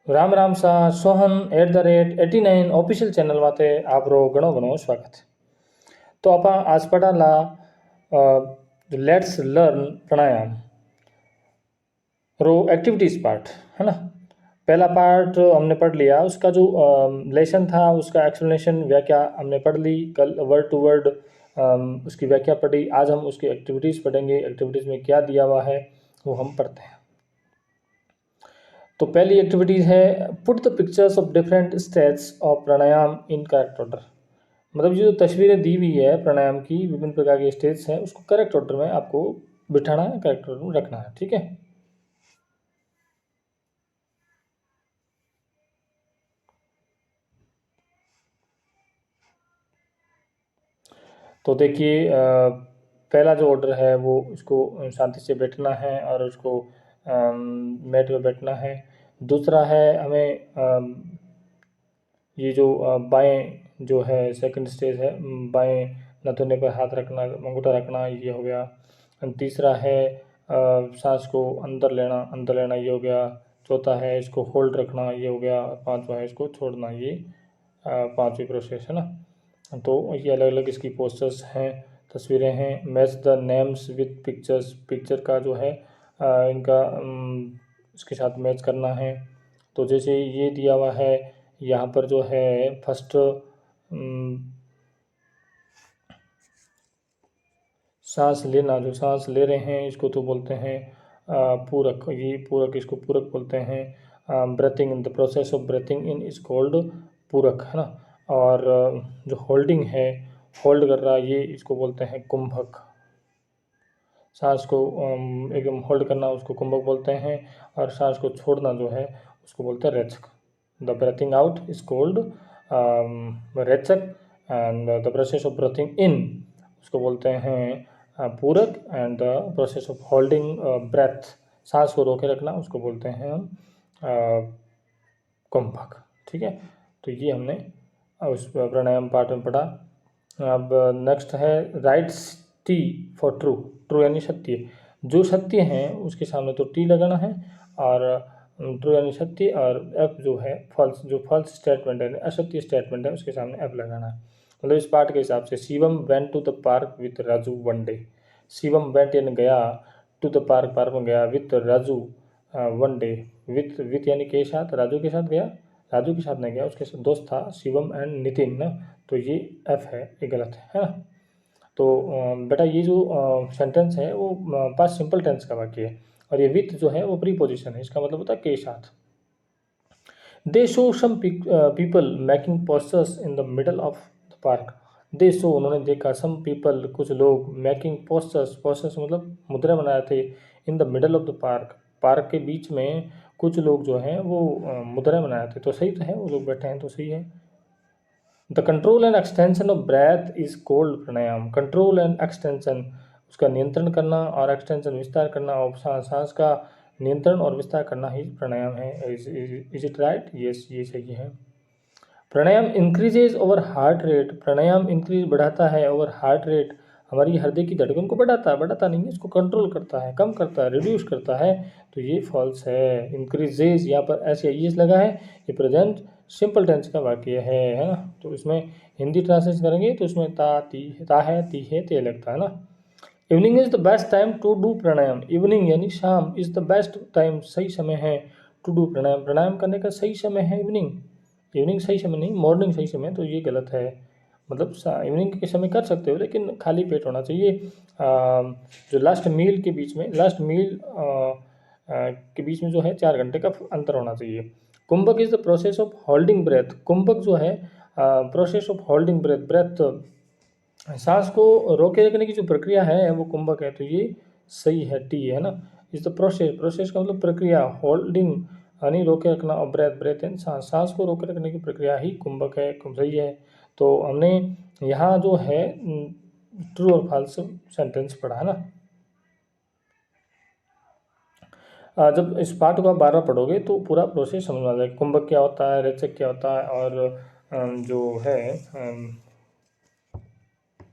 राम राम सा Sohan @89 official channel माते आपरो घणो घणो स्वागत। तो आप आज पढ़ाला let's learn pranayama row activities part, है ना। पहला पार्ट हमने पढ़ लिया, उसका जो लेसन था उसका एक्सप्लेनेशन व्याख्या हमने पढ़ ली कल, वर्ड टू वर्ड उसकी व्याख्या पढ़ी। आज हम उसकी एक्टिविटीज़ पढ़ेंगे, एक्टिविटीज़ में क्या दिया हुआ है वो हम पढ़ते हैं। तो पहली एक्टिविटीज है put the pictures of different states of pranayama in correct order. मतलब ये जो तस्वीरें दी हुई है प्राणायाम की, विभिन्न प्रकार के स्टेट्स हैं, उसको करेक्ट ऑर्डर में आपको बिठाना है, करेक्ट ऑर्डर में रखना है, ठीक है। तो देखिए पहला जो ऑर्डर है वो उसको शांति से बैठना है और उसको मैट पे बैठना है। दूसरा है हमें ये जो बाएं जो है सेकंड स्टेज है, बाएं नथुने पर हाथ रखना, अंगूठा रखना, ये हो गया। तीसरा है सांस को अंदर लेना, ये हो गया। चौथा है इसको होल्ड रखना, ये हो गया। पांचवा है इसको छोड़ना, ये पांचवी प्रोसेस है ना। तो ये अलग अलग इसकी पोस्टर्स हैं, तस्वीरें हैं। Match the names with pictures, picture का जो है इनका इसके साथ मैच करना है। तो जैसे ये दिया हुआ है यहाँ पर जो है फर्स्ट सांस लेना, जो सांस ले रहे हैं इसको तो बोलते हैं पूरक, ये पूरक, इसको पूरक बोलते हैं। Breathing in, the process of breathing in is called पूरक, है ना। और जो होल्डिंग है, होल्ड कर रहा है, ये इसको बोलते हैं कुंभक। सांस को एकदम होल्ड करना उसको कुंभक बोलते हैं, और सांस को छोड़ना जो है उसको बोलते हैं रेचक। The breathing out is called rechak, and the process of breathing in उसको बोलते हैं पूरक, and the process of holding breath, सांस को रोके रखना, उसको बोलते हैं हम कुंभक, ठीक है। तो ये हमने उस प्राणायाम पार्ट में पढ़ा। अब नेक्स्ट है rights T for true, true यानी सत्य। जो सत्य है उसके सामने तो टी लगाना है, और ट्रू यानी सत्य, और एफ जो है फॉल्स, जो फॉल्स स्टेटमेंट है, असत्य स्टेटमेंट है, उसके सामने एफ लगाना है। मतलब इस पार्ट के हिसाब से Shivam went to the park with Raju one day. Shivam went यानी गया, टू द पार्क, पार्क में गया, with Raju one day, with यानी के साथ, राजू के साथ गया, राजू के साथ नहीं गया, उसके साथ दोस्त था शिवम एंड नितिन ना। तो ये एफ है, ये गलत है ना। तो बेटा ये जो सेंटेंस है वो पास्ट सिंपल टेंस का वाक्य है, और ये विथ जो है वो प्रीपोजिशन है, इसका मतलब होता है के साथ। They show some people making posters in the middle of the park. They show उन्होंने देखा, सम पीपल कुछ लोग, मेकिंग पोस्टर्स, पोस्टर्स मतलब मुद्रा बनाए थे, इन the middle of the park, park के बीच में कुछ लोग जो हैं वो मुद्रा बनाए थे। तो सही तो है, वो लोग बैठे हैं तो सही है। The control and extension of breath is called pranayama. Control and extension, उसका नियंत्रण करना और एक्सटेंशन विस्तार करना, और सांस का नियंत्रण और विस्तार करना ही प्राणायाम है। Is it right? यस, ये सही है। प्राणायाम इंक्रीजेज ओवर हार्ट रेट, प्राणायाम इंक्रीज बढ़ाता है ओवर हार्ट रेट, हमारी हृदय की धड़कन को बढ़ाता नहीं है, इसको कंट्रोल करता है, कम करता है, रिड्यूस करता है। तो ये फॉल्स है। इंक्रीजेज यहाँ पर ऐसे ईएस लगा है, ये प्रेजेंट सिंपल टेंस का वाक्य है ना। तो इसमें हिंदी ट्रांसलेशन करेंगे तो इसमें ता है, ती है, ते लगता है ना। Evening is the best time to do pranayama. Evening यानी शाम, इज द बेस्ट टाइम सही समय है, टू डू प्राणायाम, प्राणायाम करने का सही समय है इवनिंग। इवनिंग सही समय नहीं, मॉर्निंग सही समय, तो ये गलत है। मतलब इवनिंग के समय कर सकते हो, लेकिन खाली पेट होना चाहिए। जो लास्ट मील के बीच में, लास्ट मील के बीच में जो है 4 घंटे का अंतर होना चाहिए। Kumbhak is the process of holding breath. कुंभक जो है process of holding breath, breath सांस को रोके रखने की जो प्रक्रिया है वो कुंभक है। तो ये सही है, टी है ना। इज द प्रोसेस, प्रोसेस का मतलब प्रक्रिया, होल्डिंग यानी रोके रखना, और ब्रेथ, ब्रेथ यानी सांस, सांस को रोके रखने की प्रक्रिया ही कुंभक है, सही है। तो हमने यहाँ जो है ट्रू और फॉल्स सेंटेंस पढ़ा है ना। जब इस पाठ को आप बार बार पढ़ोगे तो पूरा प्रोसेस समझ में आ जाएगा, कुंभक क्या होता है, रेचक क्या होता है, और जो है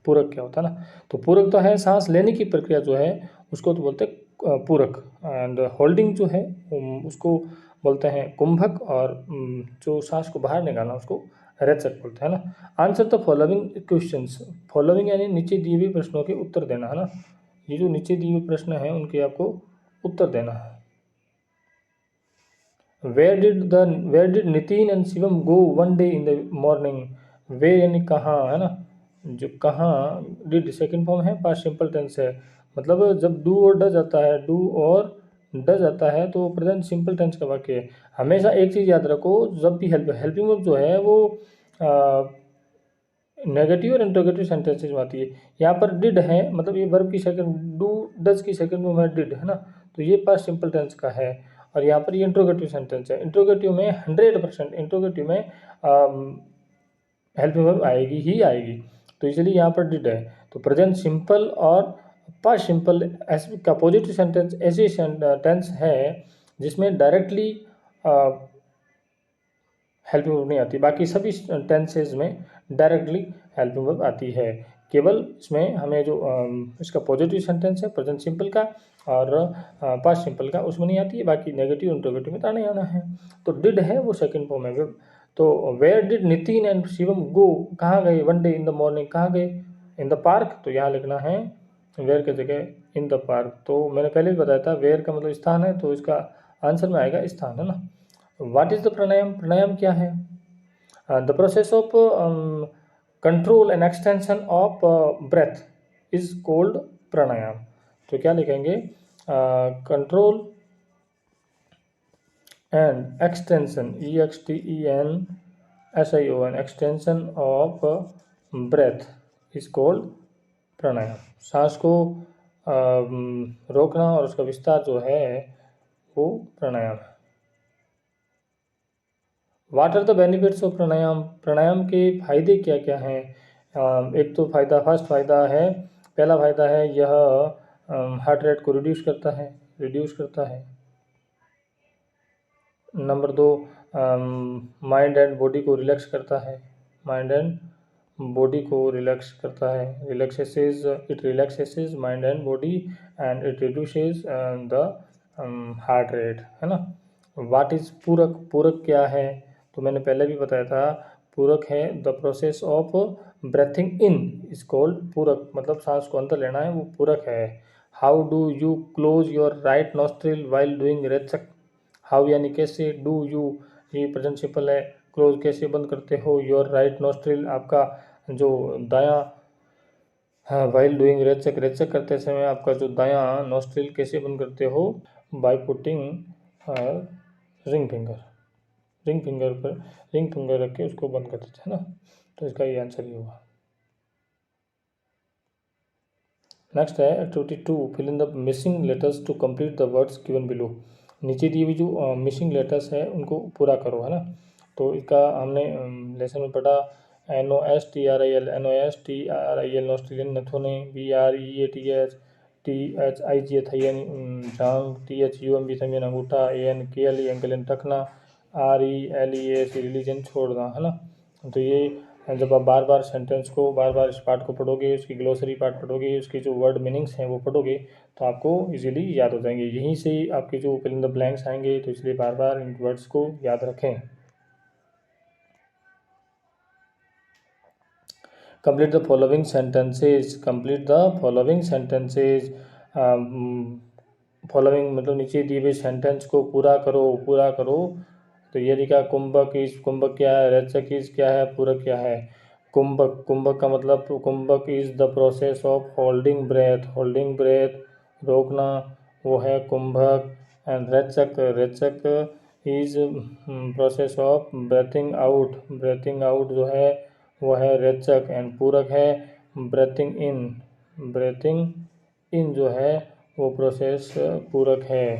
पूरक क्या होता है ना। तो पूरक तो है सांस लेने की प्रक्रिया जो है उसको तो बोलते हैं पूरक, एंड होल्डिंग जो है उसको बोलते हैं कुंभक, और जो सांस को बाहर निकालना उसको रेचक बोलते हैं ना। Answer the following questions, following यानी नीचे दिए हुए प्रश्नों के उत्तर देना है ना। ये जो नीचे दिए हुए प्रश्न हैं उनके आपको उत्तर देना है। Where did Nitin and Shivam go one day in the morning, where यानी कहाँ है ना, जो कहाँ, डिड सेकंड फॉर्म है, पास्ट सिंपल टेंस है, मतलब जब डू और डज आता है, डू और डज आता है तो प्रेजेंट सिंपल टेंस का वाक्य है। हमेशा एक चीज़ याद रखो, जब भी हेल्पिंग वर्ब जो है वो नेगेटिव और इंट्रोगेटिव सेंटेंसेज में आती है। यहाँ पर डिड है, मतलब ये वर्ब की सेकंड, डू डज की सेकंड फॉर्म है डिड है ना, तो ये पास्ट सिंपल टेंस का है। और यहाँ पर ये इंट्रोगेटिव सेंटेंस है। इंट्रोगेटिव में 100% इंट्रोगेटिव में हेल्पिंग वर्ब आएगी ही आएगी, तो इसलिए यहाँ पर डिड है। तो प्रेजेंट सिंपल और पास्ट सिंपल का पॉजिटिव सेंटेंस ऐसे टेंस है जिसमें डायरेक्टली हेल्पिंग वर्ब नहीं आती, बाकी सभी टेंसेज में डायरेक्टली हेल्पिंग वर्ब आती है। केवल इसमें हमें जो इसका पॉजिटिव सेंटेंस है प्रेजेंट सिंपल का और पास्ट सिंपल का, उसमें नहीं आती है, बाकी नेगेटिव इंट्रोगेटिव में आने आना है। तो डिड है वो सेकंड फॉर्म है। तो where did Nitin and Shivam go, कहाँ गए one day in the morning, कहाँ गए, इन द पार्क, तो यहाँ लिखना है वेयर की जगह इन द पार्क। तो मैंने पहले भी बताया था वेयर का मतलब स्थान है, तो इसका आंसर में आएगा स्थान है ना। व्हाट इज द प्राणायाम, प्राणायाम क्या है, the process of control and extension of breath is called pranayama. तो क्या लिखेंगे, control and extension, EXTENSION, extension of breath is called pranayama. सांस को रोकना और उसका विस्तार जो है वो प्राणायाम है। What are the benefits of pranayama, प्राणायाम के फायदे क्या क्या हैं। एक तो फायदा, फर्स्ट फायदा है, पहला फायदा है यह हार्ट रेट को रिड्यूस करता है। नंबर 2, माइंड एंड बॉडी को रिलैक्स करता है, माइंड एंड बॉडी को रिलैक्स करता है, it relaxes mind and body and it reduces the heart rate है ना। व्हाट इज पूरक, पूरक क्या है, तो मैंने पहले भी बताया था, पूरक है the process of breathing in is called पूरक, मतलब सांस को अंदर लेना है वो पूरक है। How do you close your right nostril while doing rechaka, how यानी कैसे, डू यू ये प्रेजेंट सिंपल है, क्लोज कैसे बंद करते हो, योर राइट नॉस्ट्रिल आपका जो दायां, हाँ, वाइल डूइंग रेचक, रेचक करते समय आपका जो दायां नॉस्ट्रिल कैसे बंद करते हो, by putting ring finger, ring finger रख के उसको बंद कर देते हैं ना। तो इसका ये आंसर ही होगा। नेक्स्ट है activity 2, fill in the missing letters to complete the words given below. नीचे दी हुई जो मिसिंग लेटर्स है उनको पूरा करो है ना। तो इसका हमने लेसन में पढ़ा, NOSTRIL, ऑस्ट्रेलियन, नथुने, BREATH, THIG थैयन, जांग, THUMB थमियन, अंगूठा, ANKLE एंकलन, टखना, RELEAS रिलीजन, छोड़ना है ना। तो ये जब आप बार बार सेंटेंस को, बार बार इस पार्ट को पढ़ोगे, उसकी ग्लोसरी पार्ट पढ़ोगे, उसकी जो वर्ड मीनिंग्स हैं वो पढ़ोगे, तो आपको इजीली याद हो जाएंगे। यहीं से आपके जो फिल इन द ब्लैंक्स आएंगे, तो इसलिए बार बार इन वर्ड्स को याद रखें। Complete the following sentences, following मतलब नीचे दिए हुए सेंटेंस को पूरा करो। तो ये लिखा, कुंभक क्या है, रेचक इज क्या है, पूरक क्या है। कुंभक का मतलब, kumbhaka is the process of holding breath, रोकना, वो है कुंभक। And rechaka is process of breathing out जो है वो है रेचक। एंड पूरक है ब्रेथिंग इन जो है वो प्रोसेस पूरक है।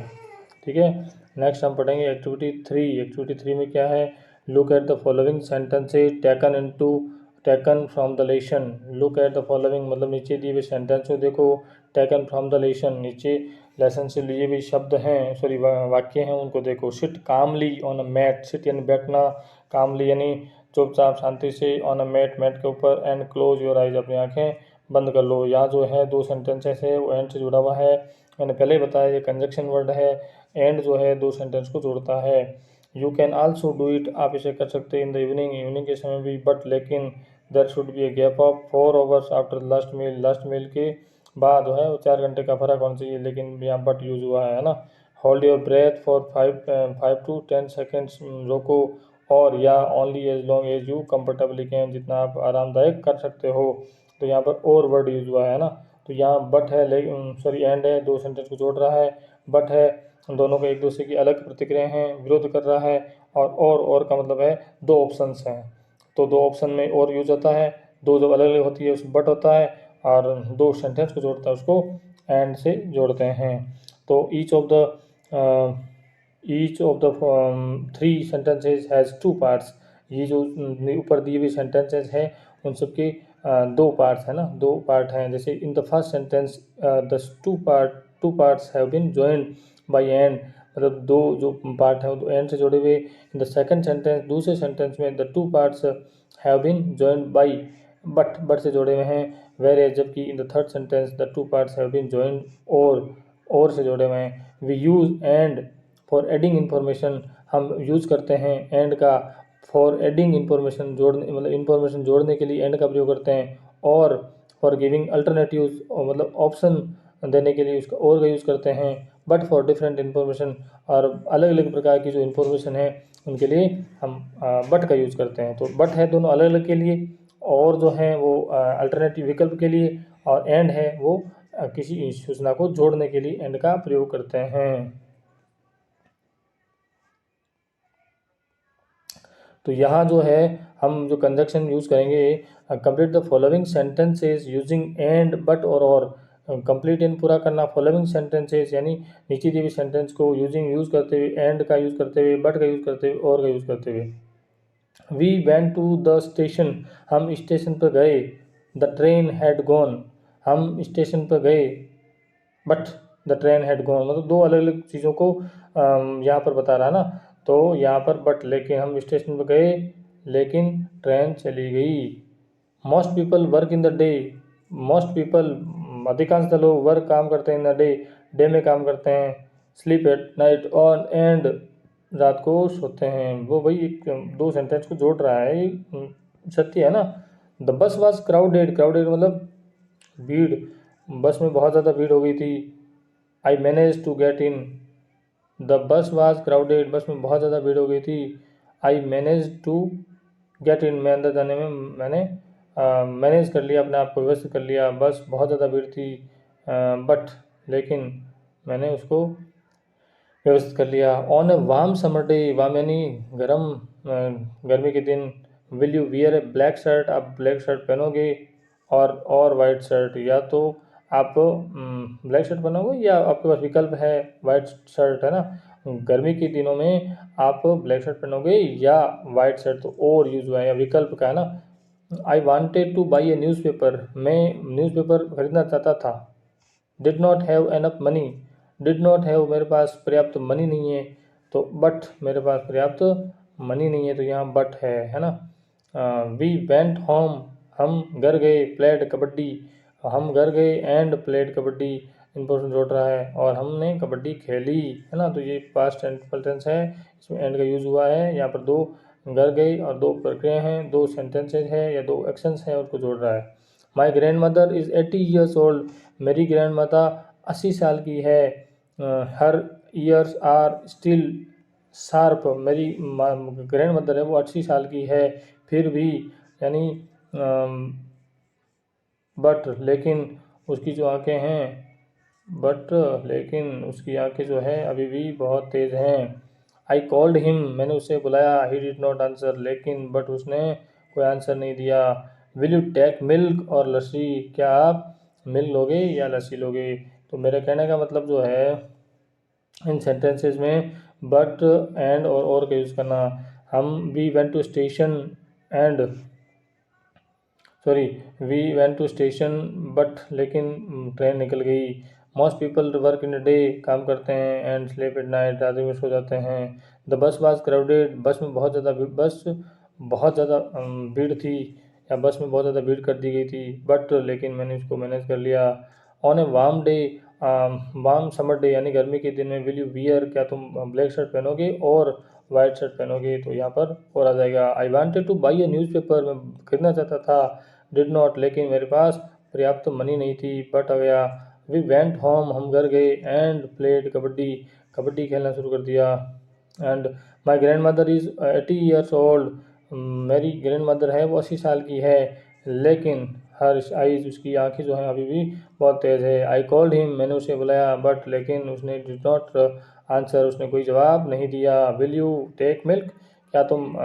ठीक है, नेक्स्ट हम पढ़ेंगे एक्टिविटी 3 में क्या है, look at the following sentences taken from the lesson. Look at the following मतलब नीचे दिए हुए सेंटेंस को देखो, टेकन फ्रॉम द लेसन नीचे लेसन से लिए हुए शब्द हैं, वाक्य हैं, उनको देखो। Sit calmly on a mat, sit यानी बैठना, कामली यानी चुपचाप शांति से, ऑन अ मैट के ऊपर, एंड क्लोज योर आइज अपनी आंखें बंद कर लो। यहाँ जो है 2 सेंटेंसेस है वो एंड से जुड़ा हुआ है, मैंने पहले ही बताया ये कंजक्शन वर्ड है। एंड जो है दो सेंटेंस को जोड़ता है। You can also do it, आप इसे कर सकते हैं इन द इवनिंग, इवनिंग के समय भी, बट लेकिन there should be a gap of 4 hours after last meal, last meal के बाद जो है वो 4 घंटे का फर्क होना चाहिए, लेकिन यहाँ बट यूज हुआ है ना। Hold your breath for 5 to 10 seconds, रोको और या only as long as you comfortably can, जितना आप आरामदायक कर सकते हो। तो यहाँ पर और वर्ड यूज हुआ है ना। तो यहाँ बट है, सॉरी एंड है, दो सेंटेंस को जोड़ रहा है, बट है, दोनों के एक दूसरे की अलग प्रतिक्रिया हैं, विरोध कर रहा है, और का मतलब है दो ऑप्शंस हैं, तो दो ऑप्शन में और यूज होता है, दो जब अलग अलग होती है उसमें बट होता है, और दो सेंटेंस को जोड़ता है उसको एंड से जोड़ते हैं। तो each of the 3 sentences has 2 parts, ये जो ऊपर दिए हुए सेंटेंसेज हैं उन सबके 2 पार्ट्स है ना, 2 पार्ट हैं। जैसे in the first sentence the two parts have been joined by and, मतलब दो जो पार्ट है वो एंड से जुड़े हुए। इन द सेकंड सेंटेंस, दूसरे सेंटेंस में the 2 parts have been joined by, but से जुड़े हुए हैं। वेर एज, जबकि in the third sentence the 2 parts have been joined और से जुड़े हुए हैं। We use and for adding information, हम यूज़ करते हैं एंड का फॉर एडिंग इन्फॉर्मेशन, जोड़ने मतलब इन्फॉर्मेशन जोड़ने के लिए एंड का प्रयोग करते हैं। और फॉर गिविंग अल्टरनेटिव्स, मतलब ऑप्शन देने के लिए उसका और का यूज़ करते हैं। बट फॉर डिफरेंट इन्फॉर्मेशन, और अलग अलग प्रकार की जो इन्फॉर्मेशन है उनके लिए हम बट का यूज़ करते हैं। तो बट है दोनों अलग अलग के लिए, और जो है वो अल्टरनेटिव विकल्प के लिए, और एंड है वो किसी सूचना को जोड़ने के लिए एंड का प्रयोग करते हैं। तो यहाँ जो है हम जो कंजक्शन यूज़ करेंगे, complete the following sentences using and but और कंप्लीट इन पूरा करना फॉलोइंग सेंटेंसेस, यानी नीचे दी हुई सेंटेंस को यूज़ करते हुए, एंड का यूज़ करते हुए, बट का यूज़ करते हुए, और का यूज़ करते हुए। We went to the station, हम स्टेशन पर गए। द ट्रेन हैड गॉन, हम स्टेशन पर गए, but the train had gone, मतलब दो अलग अलग चीज़ों को यहाँ पर बता रहा है ना। तो यहाँ पर बट, लेकिन हम स्टेशन पर गए लेकिन ट्रेन चली गई। Most people work in the day, most people, अधिकांश लोग वर्क काम करते हैं इन द डे, डे में काम करते हैं। Sleep at night on and, रात को सोते हैं। वो भाई एक दो सेंटेंस को जोड़ रहा है, ये सत्य है ना। The bus was crowded, crowded मतलब भीड़, बस में बहुत ज़्यादा भीड़ हो गई थी। I manage to get in, the bus was crowded, bus में बहुत ज़्यादा भीड़ हो गई थी। I manage to get in, मैं अंदर जाने में मैंने मैनेज कर लिया, अपने आप को व्यवस्थित कर लिया। बस बहुत ज़्यादा भीड़ थी, बट लेकिन मैंने उसको व्यवस्थित कर लिया। On a warm summer day, warm यानी गर्म, गर्मी के दिन। Will you wear A black shirt, आप ब्लैक शर्ट पहनोगे, और वाइट शर्ट, या तो आप ब्लैक शर्ट पहनोगे या आपके पास विकल्प है वाइट शर्ट, है ना। गर्मी के दिनों में आप ब्लैक शर्ट पहनोगे या वाइट शर्ट, तो और यूज हुआ है या विकल्प का है ना। I wanted two by A newspaper, मैं न्यूज़पेपर खरीदना चाहता था। Did not have enough money, did not have मेरे पास पर्याप्त मनी नहीं है, तो बट मेरे पास पर्याप्त मनी नहीं है, तो यहाँ बट है ना। वी वेंट होम, हम घर गए। प्लेड कबड्डी, हम घर गए एंड प्लेड कबड्डी, इन्फॉर्मेशन जोड़ रहा है, और हमने कबड्डी खेली, है ना। तो ये पास्ट टेंस है, इसमें एंड का यूज़ हुआ है। यहाँ पर दो घर गए और दो प्रक्रिया हैं, दो सेंटेंसेज है या दो एक्शंस हैं, उसको जोड़ रहा है। My grand mother is 80 years old, मेरी ग्रैंड माता 80 साल की है। हर ईयर्स आर स्टिल शार्प, मेरी ग्रैंड मदर है वो 80 साल की है, फिर भी, यानी बट लेकिन उसकी जो आंखें हैं, बट लेकिन उसकी आंखें जो है अभी भी बहुत तेज़ हैं। आई कॉल्ड हिम, मैंने उसे बुलाया। ही डिड नॉट आंसर, लेकिन बट उसने कोई आंसर नहीं दिया। विल यू टेक मिल्क और लस्सी, क्या आप मिल्क लोगे या लस्सी लोगे। तो मेरे कहने का मतलब जो है इन सेंटेंसेस में बट एंड और का यूज़ करना। हम we went to station and we went to station, but लेकिन ट्रेन निकल गई। Most people work in day, काम करते हैं, एंड स्लीप एट नाइट, रात में सो जाते हैं। The bus was crowded, bus में बहुत ज़्यादा भीड़ थी, बस में बहुत ज़्यादा भीड़ कर दी गई थी, बट लेकिन मैंने उसको मैनेज कर लिया। On a warm day, warm summer day यानी गर्मी के दिन में विल यू वियर, क्या तुम ब्लैक शर्ट पहनोगे और वाइट शर्ट पहनोगे, तो यहाँ पर और आ जाएगा। I wanted two by A newspaper, मैं खरीदना चाहता था। डिड नॉट, लेकिन मेरे पास पर्याप्त मनी नहीं थी। बट आ गया। वी वेंट होम, हम घर गए। एंड प्लेड, कबड्डी, कबड्डी खेलना शुरू कर दिया। And my grand mother is 80 years old, मेरी ग्रैंड मदर है वो 80 साल की है, लेकिन हर आइज, उसकी आंखें जो हैं अभी भी बहुत तेज़ है। आई कॉल्ड हिम, मैंने उसे बुलाया, बट लेकिन उसने डिड नॉट आंसर, उसने कोई जवाब नहीं दिया। विल यू टेक मिल्क, क्या तुम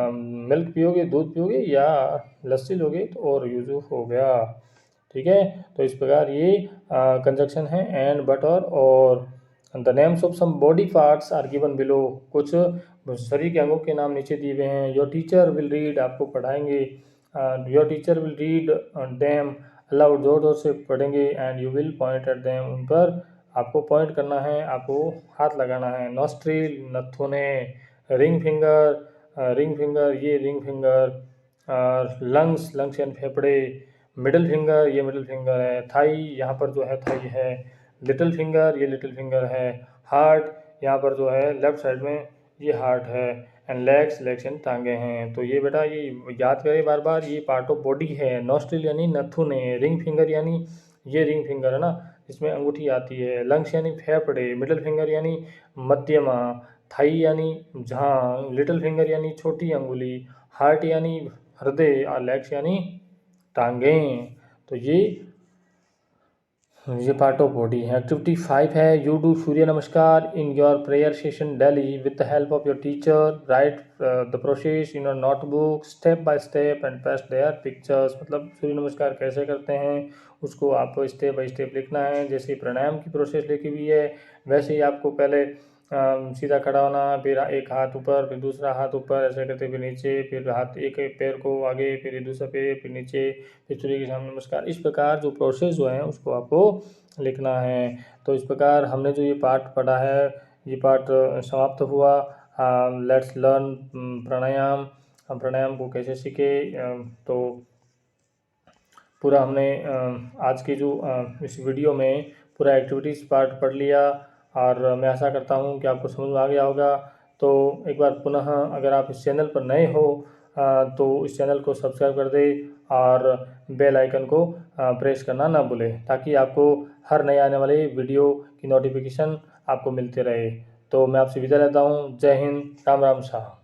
मिल्क पियोगे, दूध पियोगे या लस्सी लोगे, तो और यूजू हो गया। ठीक है, तो इस प्रकार ये कंजक्शन है एंड, बट और। The names of some body parts are given below, कुछ शरीर के अंगों के नाम नीचे दिए हुए हैं। योर टीचर विल रीड, आपको पढ़ाएंगे। Your teacher will read dam allowed, जोर जोर से पढ़ेंगे। And you will point at them, उन पर आपको पॉइंट करना है, आपको हाथ लगाना है। नॉस्ट्रिल, नथुने। रिंग फिंगर, रिंग फिंगर, ये रिंग फिंगर। लंग्स, लंग्स यानी फेफड़े। मिडिल फिंगर, ये मिडिल फिंगर है। थाई, यहाँ पर जो है थाई है। लिटिल फिंगर, ये लिटिल फिंगर है। हार्ट, यहाँ पर जो है लेफ्ट साइड में ये हार्ट है। एंड लेग्स, लेग्स यानी टांगे हैं। तो ये बेटा ये याद करें बार बार, ये पार्ट ऑफ बॉडी है। नॉस्ट्रिल यानी नथुने। रिंग फिंगर यानी ये रिंग फिंगर है ना, इसमें अंगूठी आती है। लंग्स यानी फेफड़े। मिडिल फिंगर यानी मध्यमा। थाई यानी जांघ। लिटिल फिंगर यानी छोटी अंगुली। हार्ट यानी हृदय और लेग्स यानी टांगें। तो ये पार्ट ऑफ बॉडी है। एक्टिविटी 5 है, you do Surya Namaskar in your prayer session daily with the help of your teacher. Write the process in your notebook step by step and paste there pictures. मतलब सूर्य नमस्कार कैसे करते हैं उसको आपको स्टेप बाय स्टेप लिखना है। जैसे प्राणायाम की प्रोसेस लिखी हुई है वैसे ही आपको पहले सीधा खड़ा होना, फिर एक हाथ ऊपर, फिर दूसरा हाथ ऊपर, ऐसे करते फिर नीचे, फिर हाथ एक पैर को आगे, फिर दूसरा पैर, फिर नीचे, फिर सूर्य के सामने नमस्कार। इस प्रकार जो प्रोसेस जो है उसको आपको लिखना है। तो इस प्रकार हमने जो ये पार्ट पढ़ा है ये पार्ट समाप्त हुआ। लेट्स लर्न प्राणायाम। हम प्राणायाम को कैसे सीखे, तो पूरा हमने आज की जो इस वीडियो में पूरा एक्टिविटीज़ पार्ट पढ़ लिया और मैं आशा करता हूँ कि आपको समझ में आ गया होगा। तो एक बार पुनः अगर आप इस चैनल पर नए हो तो इस चैनल को सब्सक्राइब कर दें और बेल आइकन को प्रेस करना ना भूलें, ताकि आपको हर नए आने वाले वीडियो की नोटिफिकेशन आपको मिलते रहे। तो मैं आपसे विदा लेता हूँ। जय हिंद, राम राम शाह।